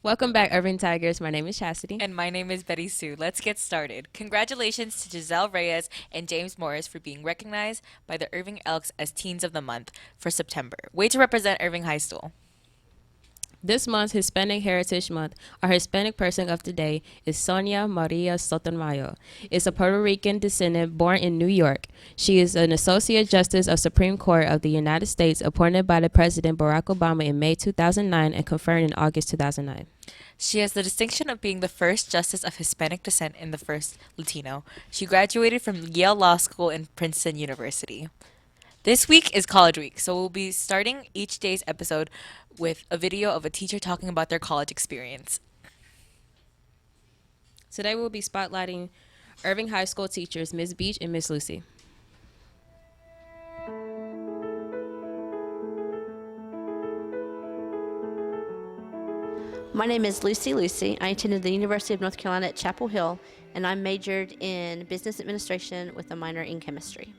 Welcome back, Urban Tigers. My name is Chastity. And my name is Betty Sue. Let's get started. Congratulations to Giselle Reyes and James Morris for being recognized by the Irving Elks as Teens of the Month for September. Way to represent Irving High School. This month's Hispanic Heritage Month, our Hispanic person of the day is Sonia Maria Sotomayor. Is a Puerto Rican descendant born in New York. She is an Associate Justice of Supreme Court of the United States appointed by the President Barack Obama in May 2009 and confirmed in August 2009. She has the distinction of being the first justice of Hispanic descent and the first Latino. She graduated from Yale Law School and Princeton University. This week is College Week, so we'll be starting each day's episode with a video of a teacher talking about their college experience. Today we'll be spotlighting Irving High School teachers, Ms. Beach and Ms. Lucy. My name is Lucy. I attended the University of North Carolina at Chapel Hill, and I majored in business administration with a minor in chemistry.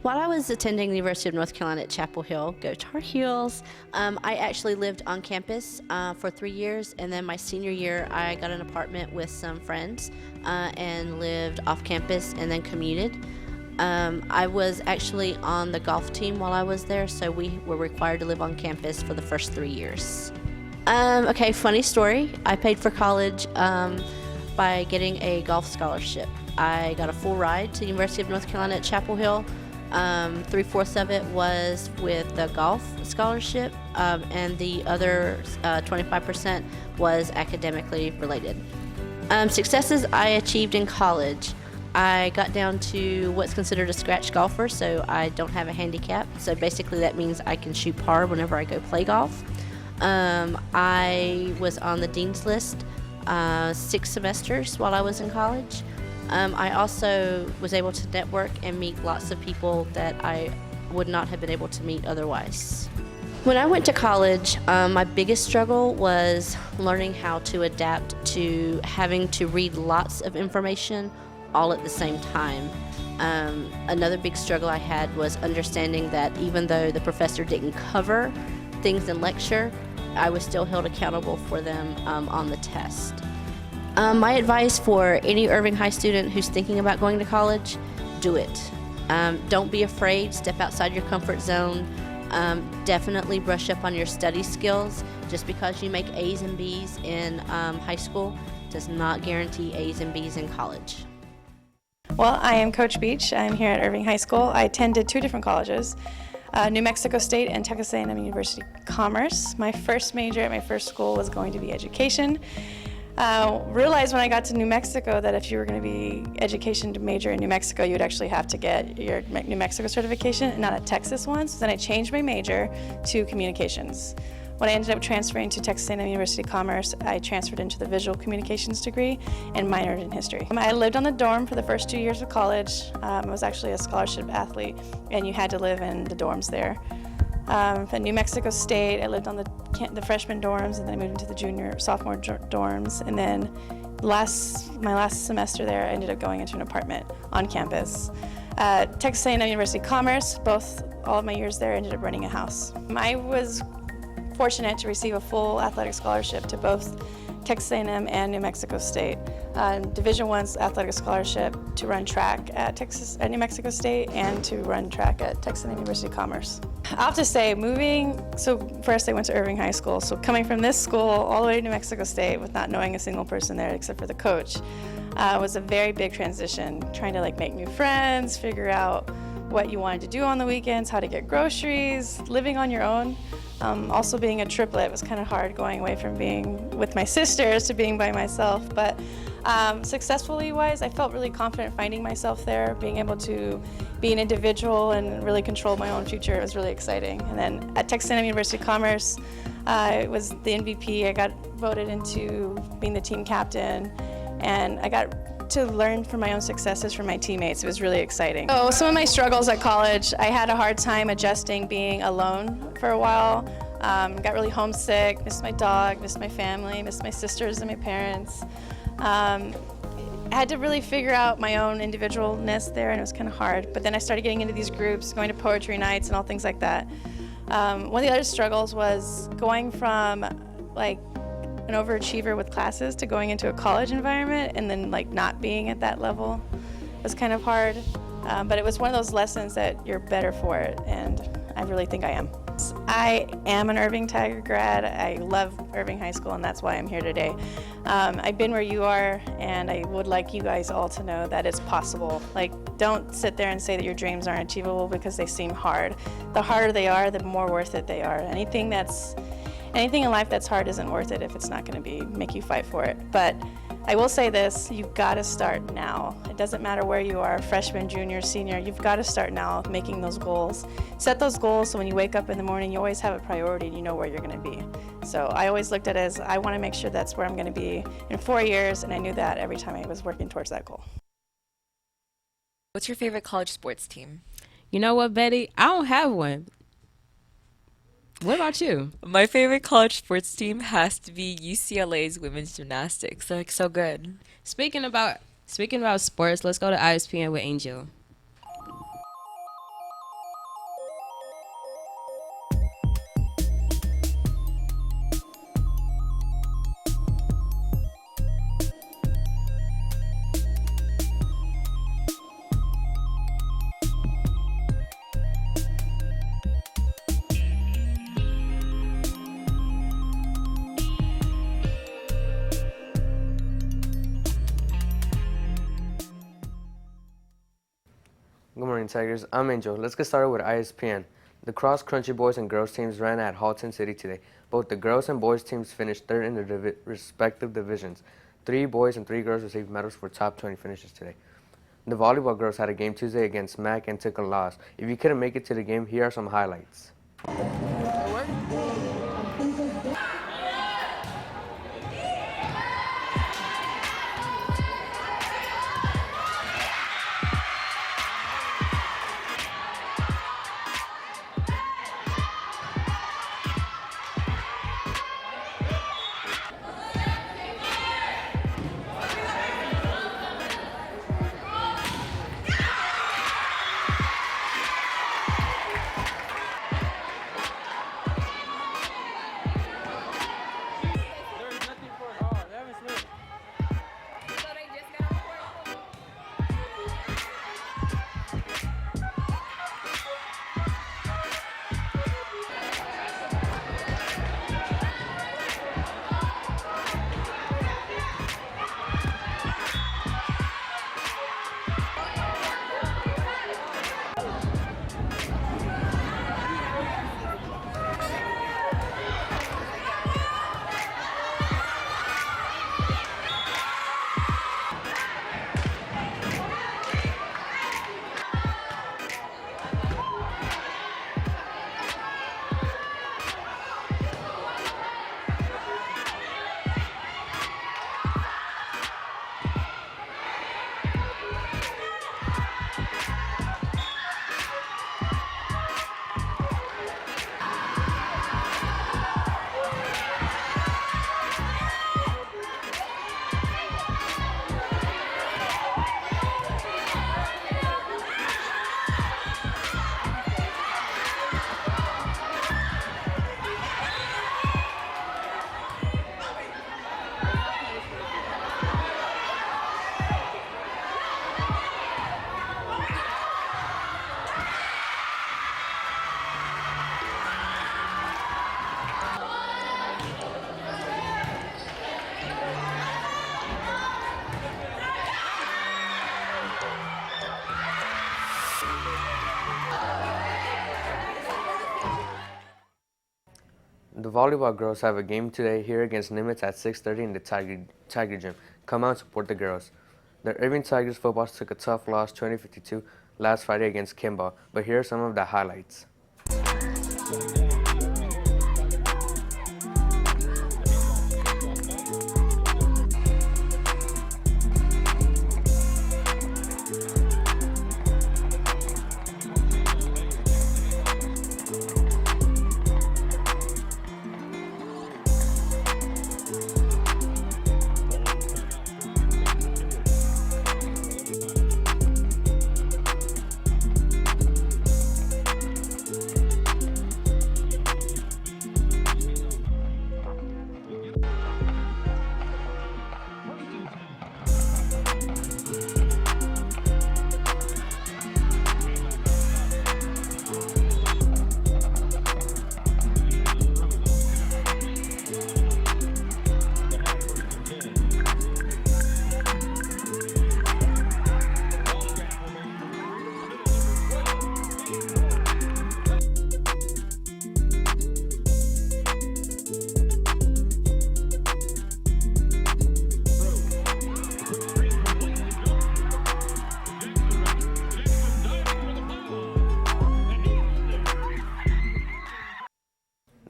While I was attending the University of North Carolina at Chapel Hill, go Tar Heels, I actually lived on campus for 3 years, and then my senior year I got an apartment with some friends and lived off campus and then commuted. I was actually on the golf team while I was there, so we were required to live on campus for the first 3 years. Okay, funny story. I paid for college by getting a golf scholarship. I got a full ride to the University of North Carolina at Chapel Hill. 3/4 of it was with the golf scholarship, and the other 25% was academically related. Successes I achieved in college. I got down to what's considered a scratch golfer, so I don't have a handicap. So basically that means I can shoot par whenever I go play golf. I was on the dean's list 6 semesters while I was in college. I also was able to network and meet lots of people that I would not have been able to meet otherwise. When I went to college, my biggest struggle was learning how to adapt to having to read lots of information all at the same time. Another big struggle I had was understanding that even though the professor didn't cover things in lecture, I was still held accountable for them on the test. My advice for any Irving High student who's thinking about going to college, do it. Don't be afraid, step outside your comfort zone. Definitely brush up on your study skills. Just because you make A's and B's in high school does not guarantee A's and B's in college. Well, I am Coach Beach. I'm here at Irving High School. I attended 2 different colleges, New Mexico State and Texas A&M University Commerce. My first major at my first school was going to be education. Realized when I got to New Mexico that if you were going to be education major in New Mexico, you would actually have to get your New Mexico certification and not a Texas one. So then I changed my major to communications. When I ended up transferring to Texas A&M University Commerce, I transferred into the visual communications degree and minored in history. I lived on the dorm for the first 2 years of college. I was actually a scholarship athlete, and you had to live in the dorms there. At New Mexico State, I lived on the freshman dorms, and then I moved into the sophomore dorms. And then my last semester there, I ended up going into an apartment on campus. Texas A&M University Commerce, all of my years there, ended up renting a house. I was fortunate to receive a full athletic scholarship to both Texas A&M and New Mexico State. Division I athletic scholarship to run track at New Mexico State and to run track at Texas A&M University Commerce. I have to say, so first I went to Irving High School, so coming from this school all the way to New Mexico State with not knowing a single person there except for the coach was a very big transition, trying to make new friends, figure out what you wanted to do on the weekends, how to get groceries, living on your own. Also being a triplet was kind of hard, going away from being with my sisters to being by myself, but successfully wise, I felt really confident finding myself there, being able to be an individual and really control my own future. It was really exciting. And then at Texas A&M University of Commerce, I was the MVP. I got voted into being the team captain, and I got to learn from my own successes from my teammates. It was really exciting. So some of my struggles at college, I had a hard time adjusting being alone for a while. Got really homesick, missed my dog, missed my family, missed my sisters and my parents. I had to really figure out my own individualness there, and it was kind of hard. But then I started getting into these groups, going to poetry nights and all things like that. One of the other struggles was going from an an overachiever with classes to going into a college environment and then like not being at that level was kind of hard. But it was one of those lessons that you're better for it, and I really think I am. I am an Irving Tiger grad. I love Irving High School, and that's why I'm here today. I've been where you are, and I would like you guys all to know that it's possible. Like, don't sit there and say that your dreams aren't achievable because they seem hard. The harder they are, the more worth it they are. Anything in life that's hard isn't worth it if it's not going to make you fight for it. But I will say this, you've got to start now. It doesn't matter where you are, freshman, junior, senior, you've got to start now making those goals. Set those goals so when you wake up in the morning, you always have a priority and you know where you're going to be. So I always looked at it as I want to make sure that's where I'm going to be in 4 years, and I knew that every time I was working towards that goal. What's your favorite college sports team? You know what, Betty? I don't have one. What about you? My favorite college sports team has to be UCLA's women's gymnastics. They're like so good. Speaking about sports, let's go to ISPN with Angel. Good morning, Tigers. I'm Angel. Let's get started with ISPN. The cross country boys and girls teams ran at Halton City today. Both the girls and boys teams finished third in their respective divisions. 3 boys and 3 girls received medals for top 20 finishes today. The volleyball girls had a game Tuesday against MAC and took a loss. If you couldn't make it to the game, here are some highlights. The volleyball girls have a game today here against Nimitz at 6:30 in the Tiger Gym. Come out and support the girls. The Irving Tigers football took a tough loss 20-52 last Friday against Kimball, but here are some of the highlights.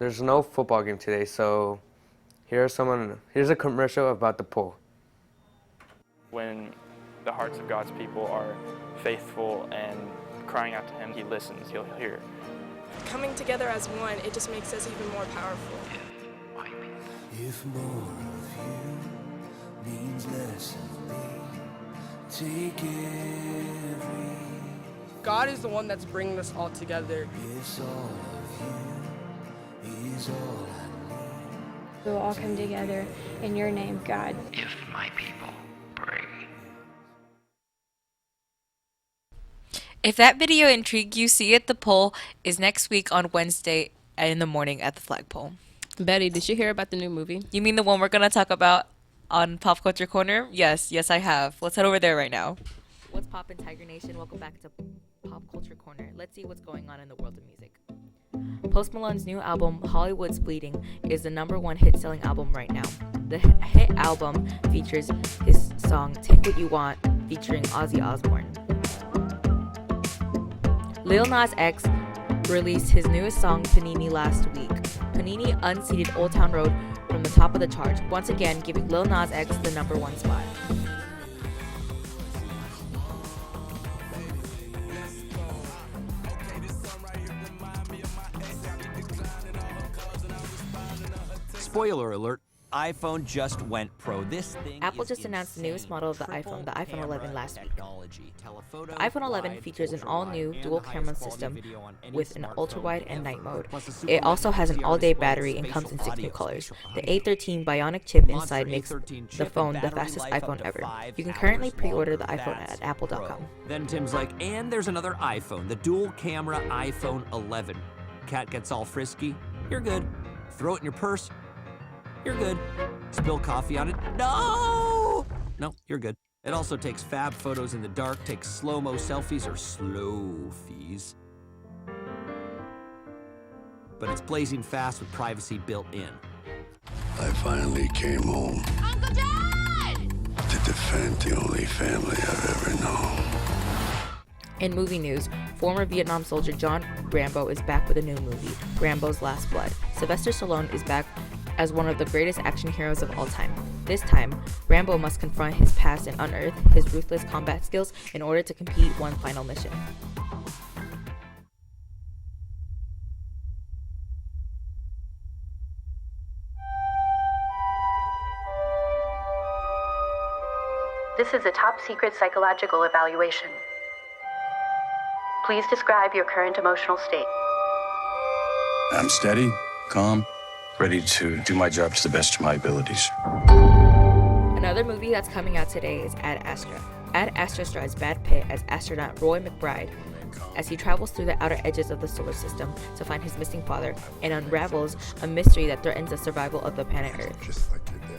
There's no football game today, so here's a commercial about the poll. When the hearts of God's people are faithful and crying out to Him, He listens, He'll hear. Coming together as one, it just makes us even more powerful. If more of you means less of me, take every. God is the one that's bringing us all together. Yes, all of you is all I need. We will all come together in your name, God. If my people pray. If that video intrigued you, See It, the poll is next week on Wednesday in the morning at the flagpole. Betty, did you hear about the new movie? You mean the one we're going to talk about on Pop Culture Corner? Yes, I have. Let's head over there right now. What's poppin', Tiger Nation? Welcome back to Pop Culture Corner. Let's see what's going on in the world of music. Post Malone's new album, Hollywood's Bleeding, is the #1 hit-selling album right now. The hit album features his song Take What You Want, featuring Ozzy Osbourne. Lil Nas X released his newest song, Panini, last week. Panini unseated Old Town Road from the top of the charts, once again giving Lil Nas X the #1 spot. Spoiler alert, iPhone just went pro. This thing Apple is just announced the newest model of the triple iPhone, the iPhone 11 last week. technology. Telephoto, The iPhone 11 live, features an ultra all-new wide, and dual the highest camera quality system video on any with an smartphone ultra-wide and ever. night mode. Plus a It also has an super all-day XDR battery and display, comes in 6 spatial new audio, colors. spatial The audio. A13 Bionic chip Monster inside makes A13 the chip phone and the battery fastest life iPhone up to ever. 5 You can currently hours pre-order the longer. iPhone That's at apple.com. pro. Then Tim's like, and there's another iPhone, the dual camera iPhone 11. Cat gets all frisky. You're good. Throw it in your purse. You're good. Spill coffee on it. No, you're good. It also takes fab photos in the dark, takes slow-mo selfies or slow-fies. But it's blazing fast with privacy built in. I finally came home. Uncle John! To defend the only family I've ever known. In movie news, former Vietnam soldier John Rambo is back with a new movie, Rambo's Last Blood. Sylvester Stallone is back as one of the greatest action heroes of all time. This time, Rambo must confront his past and unearth his ruthless combat skills in order to complete one final mission. This is a top-secret psychological evaluation. Please describe your current emotional state. I'm steady, calm, ready to do my job to the best of my abilities. Another movie that's coming out today is Ad Astra. Ad Astra stars Brad Pitt as astronaut Roy McBride as he travels through the outer edges of the solar system to find his missing father and unravels a mystery that threatens the survival of the planet Earth. Just like your dad there.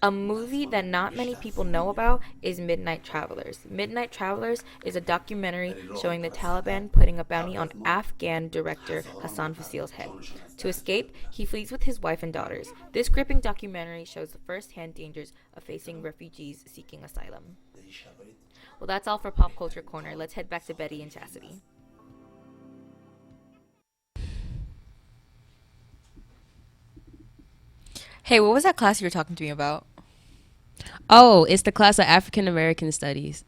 A movie that not many people know about is Midnight Travelers. Midnight Travelers is a documentary showing the Taliban putting a bounty on Afghan director Hassan Fasil's head. To escape, he flees with his wife and daughters. This gripping documentary shows the first-hand dangers of facing refugees seeking asylum. Well, that's all for Pop Culture Corner. Let's head back to Betty and Chastity. Hey, what was that class you were talking to me about? Oh, it's the class of African American Studies.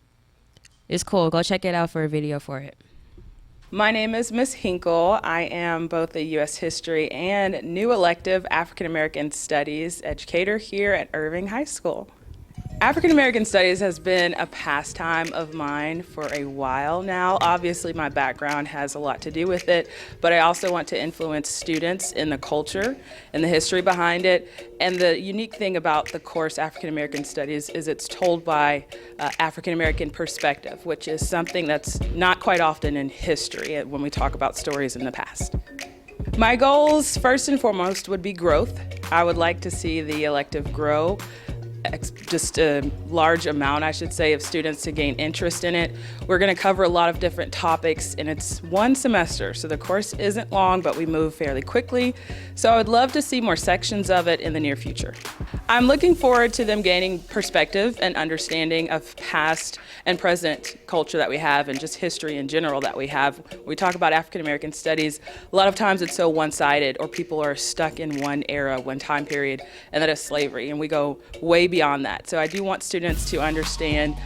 It's cool. Go check it out for a video for it. My name is Miss Hinkle. I am both a U.S. History and new elective African American Studies educator here at Irving High School. African American Studies has been a pastime of mine for a while now. Obviously, my background has a lot to do with it, but I also want to influence students in the culture and the history behind it. And the unique thing about the course African American Studies is it's told by African American perspective, which is something that's not quite often in history when we talk about stories in the past. My goals, first and foremost, would be growth. I would like to see the elective grow. Just a large amount, I should say, of students to gain interest in it. We're going to cover a lot of different topics, and it's one semester, so the course isn't long, but we move fairly quickly. So I would love to see more sections of it in the near future. I'm looking forward to them gaining perspective and understanding of past and present culture that we have and just history in general that we have. When we talk about African American studies, a lot of times it's so one-sided, or people are stuck in one era, one time period, and that is slavery, and we go way beyond that. So I do want students to understand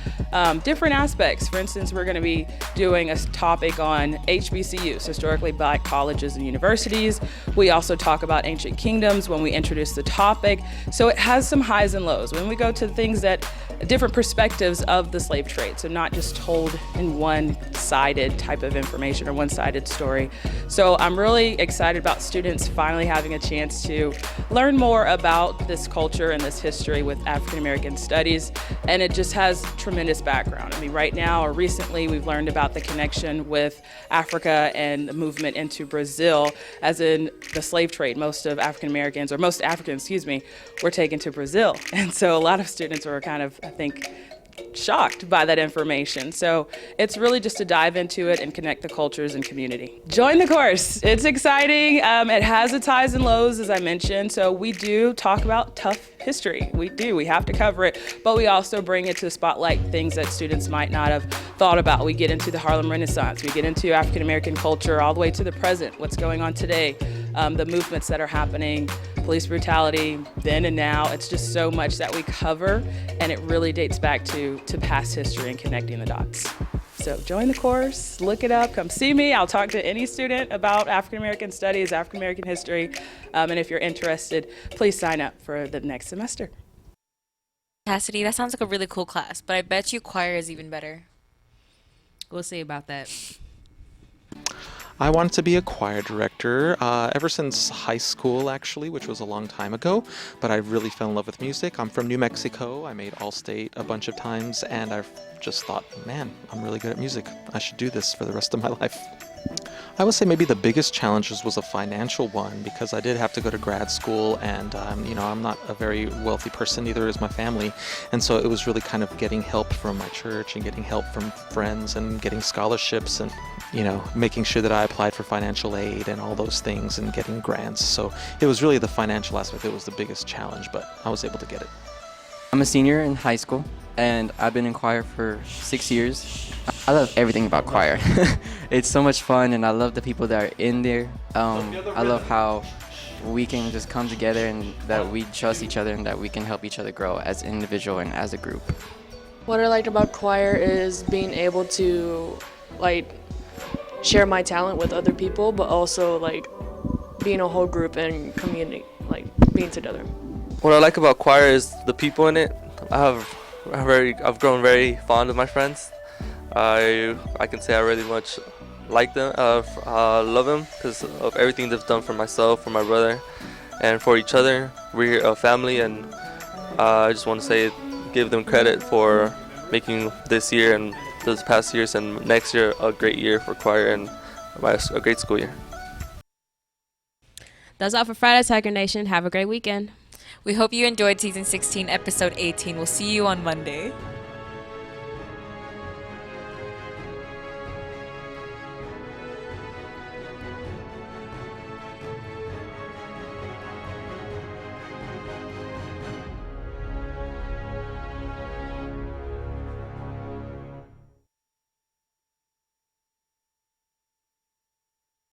different aspects. For instance, we're going to be doing a topic on HBCUs, historically black colleges and universities. We also talk about ancient kingdoms when we introduce the topic. So it has some highs and lows. When we go to things that different perspectives of the slave trade, so not just told in one-sided type of information or one-sided story. So I'm really excited about students finally having a chance to learn more about this culture and this history with African American studies, and it just has tremendous background. I mean, right now or recently we've learned about the connection with Africa and the movement into Brazil, as in the slave trade. Most Africans, were taken to Brazil. And so a lot of students were kind of, I think, shocked by that information. So it's really just to dive into it and connect the cultures and community. Join the course. It's exciting. It has its highs and lows, as I mentioned. So we do talk about tough history. We do. We have to cover it. But we also bring it to spotlight things that students might not have thought about. We get into the Harlem Renaissance. We get into African American culture all the way to the present, what's going on today, the movements that are happening, police brutality, then and now. It's just so much that we cover, and it really dates back to past history and connecting the dots. So join the course, look it up, come see me. I'll talk to any student about African American studies, African American history, and if you're interested, please sign up for the next semester. Cassidy, that sounds like a really cool class, but I bet you choir is even better. We'll see about that. I wanted to be a choir director ever since high school, actually, which was a long time ago, but I really fell in love with music. I'm from New Mexico. I made All-State a bunch of times, and I've just thought, man, I'm really good at music. I should do this for the rest of my life. I would say maybe the biggest challenges was a financial one, because I did have to go to grad school, and I'm not a very wealthy person, neither is my family, and so it was really kind of getting help from my church and getting help from friends and getting scholarships and making sure that I applied for financial aid and all those things and getting grants. So it was really the financial aspect that was the biggest challenge, but I was able to get it. I'm a senior in high school, and I've been in choir for 6 years. I love everything about choir. It's so much fun, and I love the people that are in there. I love how we can just come together and that we trust each other and that we can help each other grow as an individual and as a group. What I liked about choir is being able to share my talent with other people, but also being a whole group and community, being together. What I like about choir is the people in it. I've grown very fond of my friends. I can say I really much like them, love them because of everything they've done for myself, for my brother, and for each other. We're a family, and I just want to give them credit for making this year and those past years and next year a great year for choir and a great school year. That's all for Friday, Tiger Nation. Have a great weekend. We hope you enjoyed Season 16, Episode 18. We'll see you on Monday.